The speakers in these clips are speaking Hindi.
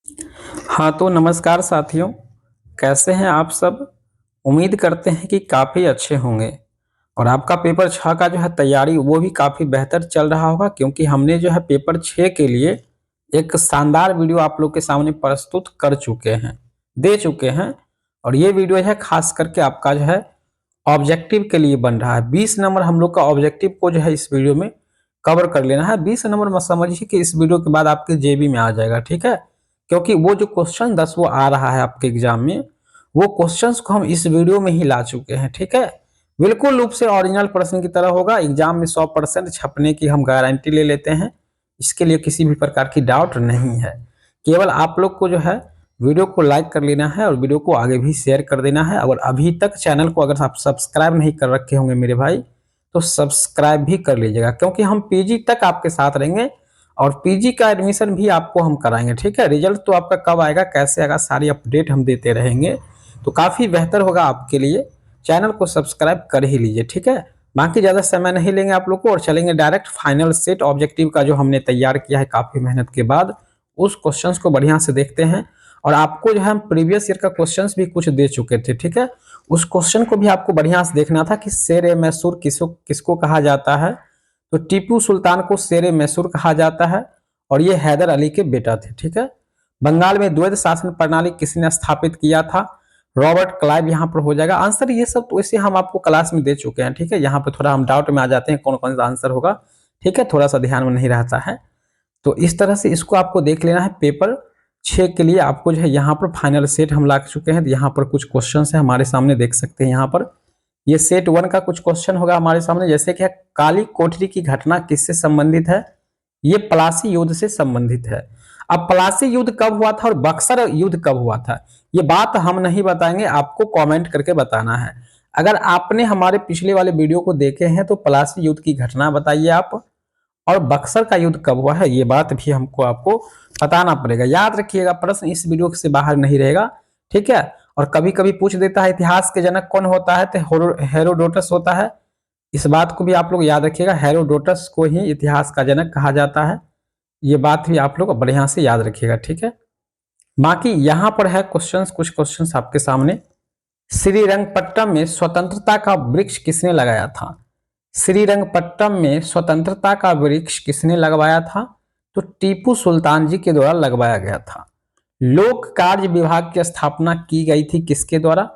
हाँ, तो नमस्कार साथियों, कैसे हैं आप सब? उम्मीद करते हैं कि काफ़ी अच्छे होंगे और आपका पेपर 6 का जो है तैयारी वो भी काफ़ी बेहतर चल रहा होगा, क्योंकि हमने जो है पेपर 6 के लिए एक शानदार वीडियो आप लोग के सामने प्रस्तुत कर चुके हैं, दे चुके हैं। और ये वीडियो है ख़ास करके आपका जो है ऑब्जेक्टिव के लिए बन रहा है। 20 नंबर हम लोग का ऑब्जेक्टिव को जो है इस वीडियो में कवर कर लेना है। 20 नंबर मत समझिए कि इस वीडियो के बाद आपके जेबी में आ जाएगा, ठीक है? क्योंकि वो जो क्वेश्चन 10 वो आ रहा है आपके एग्जाम में, वो क्वेश्चंस को हम इस वीडियो में ही ला चुके हैं, ठीक है? बिल्कुल रूप से ओरिजिनल प्रश्न की तरह होगा। एग्जाम में 100% छपने की हम गारंटी ले लेते हैं। इसके लिए किसी भी प्रकार की डाउट नहीं है। केवल आप लोग को जो है वीडियो को लाइक कर लेना है और वीडियो को आगे भी शेयर कर देना है। और अभी तक चैनल को अगर आप सब्सक्राइब नहीं कर रखे होंगे मेरे भाई, तो सब्सक्राइब भी कर लीजिएगा, क्योंकि हम पीजी तक आपके साथ रहेंगे और पीजी का एडमिशन भी आपको हम कराएंगे, ठीक है? रिजल्ट तो आपका कब आएगा, कैसे आएगा, सारी अपडेट हम देते रहेंगे, तो काफ़ी बेहतर होगा आपके लिए। चैनल को सब्सक्राइब कर ही लीजिए, ठीक है? बाकी ज़्यादा समय नहीं लेंगे आप लोग को और चलेंगे डायरेक्ट फाइनल सेट ऑब्जेक्टिव का, जो हमने तैयार किया है काफ़ी मेहनत के बाद। उस क्वेश्चंस को बढ़िया से देखते हैं। और आपको जो है हम प्रीवियस ईयर का क्वेश्चंस भी कुछ दे चुके थे, ठीक है? उस क्वेश्चन को भी आपको बढ़िया से देखना था कि शेर मैसूर किसको किसको कहा जाता है। तो टीपू सुल्तान को शेर मैसूर कहा जाता है और ये हैदर अली के बेटा थे, ठीक है? बंगाल में द्वैध शासन प्रणाली किसने स्थापित किया था? रॉबर्ट क्लाइव यहाँ पर हो जाएगा आंसर। ये सब तो इसे हम आपको क्लास में दे चुके हैं, ठीक है? यहाँ पे थोड़ा हम डाउट में आ जाते हैं कौन कौन सा आंसर होगा, ठीक है? थोड़ा सा ध्यान में नहीं रहता है। तो इस तरह से इसको आपको देख लेना है। पेपर 6 के लिए आपको जो है यहाँ पर फाइनल सेट हम ला चुके हैं। यहाँ पर कुछ क्वेश्चन है हमारे सामने, देख सकते हैं। यहाँ पर ये सेट 1 का कुछ क्वेश्चन होगा हमारे सामने, जैसे कि काली कोठरी की घटना किससे संबंधित है? ये प्लासी युद्ध से संबंधित है। अब प्लासी युद्ध कब हुआ था और बक्सर युद्ध कब हुआ था, ये बात हम नहीं बताएंगे, आपको कमेंट करके बताना है। अगर आपने हमारे पिछले वाले वीडियो को देखे हैं तो प्लासी युद्ध की घटना बताइए आप, और बक्सर का युद्ध कब हुआ है ये बात भी हमको आपको बताना पड़ेगा। याद रखिएगा, प्रश्न इस वीडियो से बाहर नहीं रहेगा, ठीक है? और कभी कभी पूछ देता है इतिहास के जनक कौन होता है, तो हेरोडोटस होता है। इस बात को भी आप लोग याद रखिएगा, हेरोडोटस को ही इतिहास का जनक कहा जाता है। ये बात भी आप लोग बढ़िया से याद रखिएगा, ठीक है? बाकी यहाँ पर है क्वेश्चंस, कुछ क्वेश्चंस आपके सामने। श्रीरंगपट्टम में स्वतंत्रता का वृक्ष किसने लगाया था? श्रीरंगपट्टम में स्वतंत्रता का वृक्ष किसने लगवाया था? तो टीपू सुल्तान जी के द्वारा लगवाया गया था। लोक कार्य विभाग की स्थापना की गई थी किसके द्वारा?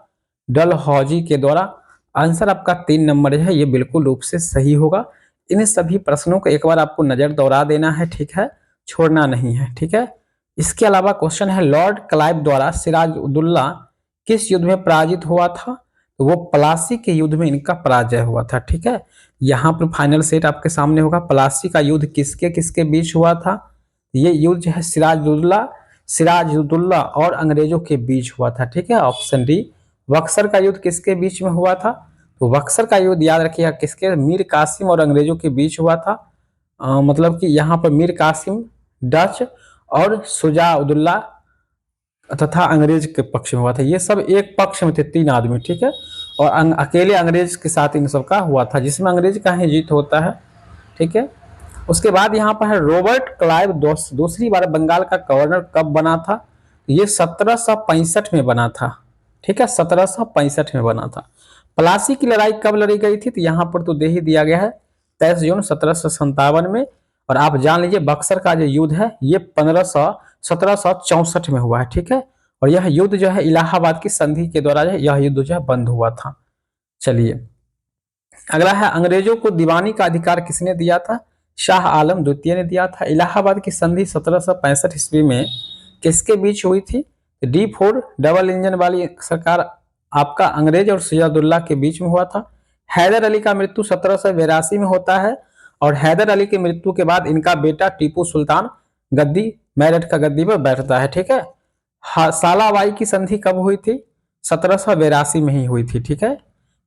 डलहौजी के द्वारा। आंसर आपका 3 नंबर है, ये बिल्कुल रूप से सही होगा। इन सभी प्रश्नों को एक बार आपको नजर दौड़ा देना है, ठीक है? छोड़ना नहीं है, ठीक है? इसके अलावा क्वेश्चन है, लॉर्ड क्लाइव द्वारा सिराजुद्दौला किस युद्ध में पराजित हुआ था? तो वो प्लासी के युद्ध में इनका पराजय हुआ था, ठीक है? यहाँ पर फाइनल सेट आपके सामने होगा। प्लासी का युद्ध किसके किसके बीच हुआ था? ये युद्ध जो है सिराजुद्दौला और अंग्रेजों के बीच हुआ था, ठीक है? Option D. बक्सर का युद्ध किसके बीच में हुआ था? तो बक्सर का युद्ध याद रखिएगा किसके, मीर कासिम और अंग्रेजों के बीच हुआ था। मतलब कि यहाँ पर मीर कासिम डच और शुजाउद्दौला तथा अंग्रेज के पक्ष में हुआ था। ये सब एक पक्ष में थे, 3 आदमी, ठीक है? और अकेले अंग्रेज के साथ इन सब का हुआ था, जिसमें अंग्रेज का ही जीत होता है, ठीक है? उसके बाद यहाँ पर है, रॉबर्ट क्लाइव दूसरी बार बंगाल का गवर्नर कब बना था? ये 1765 में बना था, ठीक है? 1765 में बना था। प्लासी की लड़ाई कब लड़ी गई थी? तो यहाँ पर तो दे ही दिया गया है, 23 जून 1757 में। और आप जान लीजिए बक्सर का जो युद्ध है ये 1764 में हुआ है, ठीक है? और यह युद्ध जो है इलाहाबाद की संधि के द्वारा यह युद्ध जो है बंद हुआ था। चलिए अगला है, अंग्रेजों को दीवानी का अधिकार किसने दिया था? शाह आलम द्वितीय ने दिया था। इलाहाबाद की संधि 1765 ईस्वी में किसके बीच हुई थी? D4 डबल इंजन वाली सरकार आपका अंग्रेज और सिराजुद्दौला के बीच में हुआ था। हैदर अली का मृत्यु 1782 में होता है और हैदर अली की मृत्यु के बाद इनका बेटा टीपू सुल्तान गद्दी मेरठ का गद्दी पर बैठता है, ठीक है? सालाबाई की संधि कब हुई थी? 1782 में ही हुई थी, ठीक है?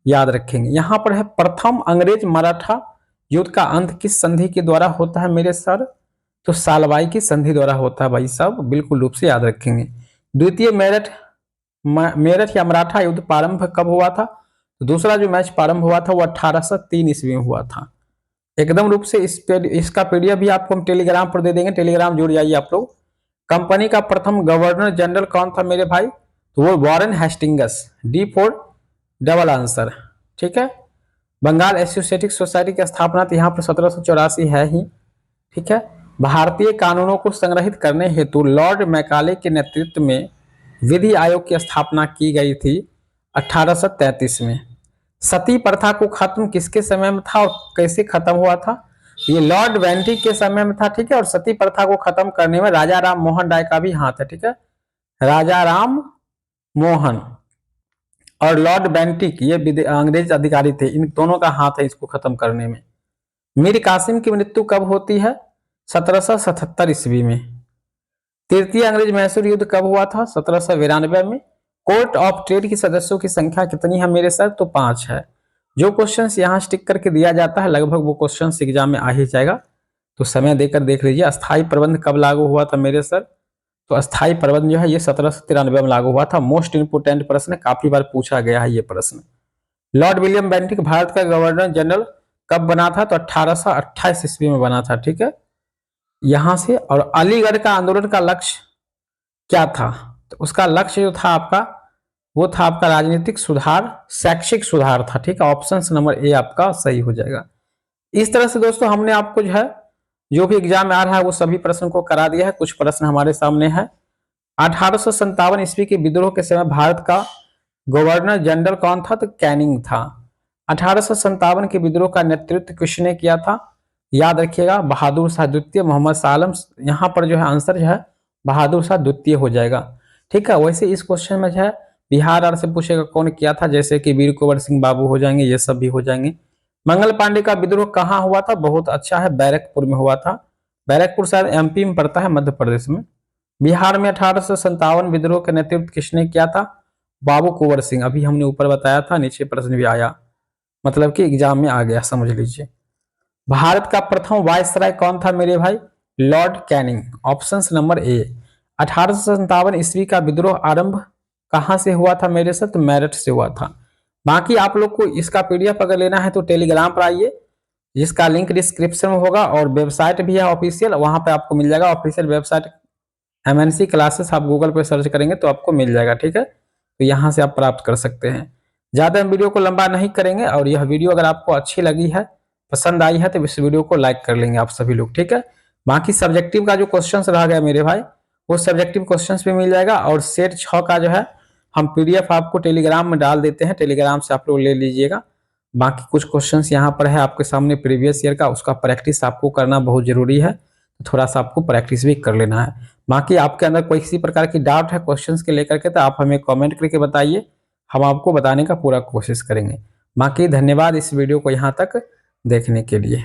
याद रखेंगे। यहाँ पर है, प्रथम अंग्रेज मराठा युद्ध का अंत किस संधि के द्वारा होता है मेरे सर? तो सालवाई की संधि द्वारा होता है भाई साहब, बिल्कुल रूप से याद रखेंगे। द्वितीय मेरठ या मराठा युद्ध प्रारंभ कब हुआ था? तो दूसरा जो मैच प्रारंभ हुआ था वो 1803 ईस्वी में हुआ था। एकदम रूप से इसका पीडीएफ भी आपको हम टेलीग्राम पर दे देंगे, टेलीग्राम जुड़ जाइए आप लोग। कंपनी का प्रथम गवर्नर जनरल कौन था मेरे भाई? तो वो Warren Hastings. D for double answer. ठीक है। बंगाल एसोसिएटिक सोसाइटी की स्थापना तो यहाँ पर 1784 है ही। ठीक है। भारतीय कानूनों को संग्रहित करने हेतु लॉर्ड मैकाले के नेतृत्व में विधि आयोग की स्थापना की गई थी 1833 में। सती प्रथा को खत्म किसके समय में था और कैसे खत्म हुआ था? ये लॉर्ड वेंटिक के समय में था। ठीक है। और सती प्रथा को खत्म करने में राजा राम मोहन राय का भी हाथ है। ठीक है। राजा राम मोहन और लॉर्ड बेंटिक ये अंग्रेज अधिकारी थे, इन दोनों का हाथ है इसको खत्म करने में। मीर कासिम की मृत्यु कब होती है? 1777 ईस्वी में। तृतीय अंग्रेज मैसूर युद्ध कब हुआ था? 1792 में। कोर्ट ऑफ ट्रेड की सदस्यों की संख्या कितनी है मेरे सर? तो 5 है। जो क्वेश्चंस यहाँ स्टिक करके दिया जाता है लगभग वो क्वेश्चंस एग्जाम में आ ही जाएगा, तो समय देकर देख लीजिए। अस्थायी प्रबंध कब लागू हुआ था मेरे सर? तो अस्थायी प्रबंध जो है ये 1793 में लागू हुआ था। मोस्ट इंपोर्टेंट प्रश्न, काफी बार पूछा गया है ये प्रश्न। लॉर्ड विलियम बेंटिक भारत का गवर्नर जनरल कब बना था? तो 1828 ईस्वी में बना था। ठीक है। यहां से, और अलीगढ़ का आंदोलन का लक्ष्य क्या था? तो उसका लक्ष्य जो था आपका, वो था आपका राजनीतिक सुधार, शैक्षिक सुधार था। ठीक है। ऑप्शन नंबर ए आपका सही हो जाएगा। इस तरह से दोस्तों हमने आपको जो है जो भी एग्जाम में आ रहा है वो सभी प्रश्न को करा दिया है। कुछ प्रश्न हमारे सामने है। 1857 ईस्वी के विद्रोह के समय भारत का गवर्नर जनरल कौन था? तो कैनिंग था। 1857 के विद्रोह का नेतृत्व किसने किया था? याद रखिएगा, बहादुर शाह द्वितीय, मोहम्मद शाह आलम। यहाँ पर जो है आंसर जो है बहादुर शाह द्वितीय हो जाएगा। ठीक है। वैसे इस क्वेश्चन में जो है बिहार आर से पूछेगा कौन किया था, जैसे कि वीर कुंवर सिंह बाबू हो जाएंगे, ये सब भी हो जाएंगे। मंगल पांडे का विद्रोह कहाँ हुआ था? बहुत अच्छा है, बैरकपुर में हुआ था। बैरकपुर शायद एमपी में पड़ता है, मध्य प्रदेश में। बिहार में 1857 विद्रोह का नेतृत्व किसने किया था? बाबू कुंवर सिंह। अभी हमने ऊपर बताया था, नीचे प्रश्न भी आया, मतलब कि एग्जाम में आ गया, समझ लीजिए। भारत का प्रथम वायसराय कौन था मेरे भाई? Lord Canning. Option number A. 1857 ईस्वी का विद्रोह आरंभ कहां से हुआ था मेरे से? तो मेरठ से हुआ था। बाकी आप लोग को इसका पीडीएफ अगर लेना है तो टेलीग्राम पर आइए, जिसका लिंक डिस्क्रिप्शन में होगा, और वेबसाइट भी है ऑफिशियल, वहां पे आपको मिल जाएगा। ऑफिशियल वेबसाइट एमएनसी क्लासेस आप गूगल पे सर्च करेंगे तो आपको मिल जाएगा। ठीक है। तो यहाँ से आप प्राप्त कर सकते हैं। ज़्यादा हम वीडियो को लंबा नहीं करेंगे, और यह वीडियो अगर आपको अच्छी लगी है, पसंद आई है, तो इस वीडियो को लाइक कर लेंगे आप सभी लोग। ठीक है। बाकी सब्जेक्टिव का जो क्वेश्चन रह गया मेरे भाई, वो सब्जेक्टिव क्वेश्चन भी मिल जाएगा, और सेट 6 का जो है हम पीडीएफ आपको टेलीग्राम में डाल देते हैं, टेलीग्राम से आप लोग ले लीजिएगा। बाकी कुछ क्वेश्चंस यहाँ पर है आपके सामने प्रीवियस ईयर का, उसका प्रैक्टिस आपको करना बहुत जरूरी है, थोड़ा सा आपको प्रैक्टिस भी कर लेना है। बाकी आपके अंदर कोई किसी प्रकार की डाउट है क्वेश्चंस के लेकर के, तो आप हमें कमेंट करके बताइए, हम आपको बताने का पूरा कोशिश करेंगे। बाकी धन्यवाद इस वीडियो को यहाँ तक देखने के लिए।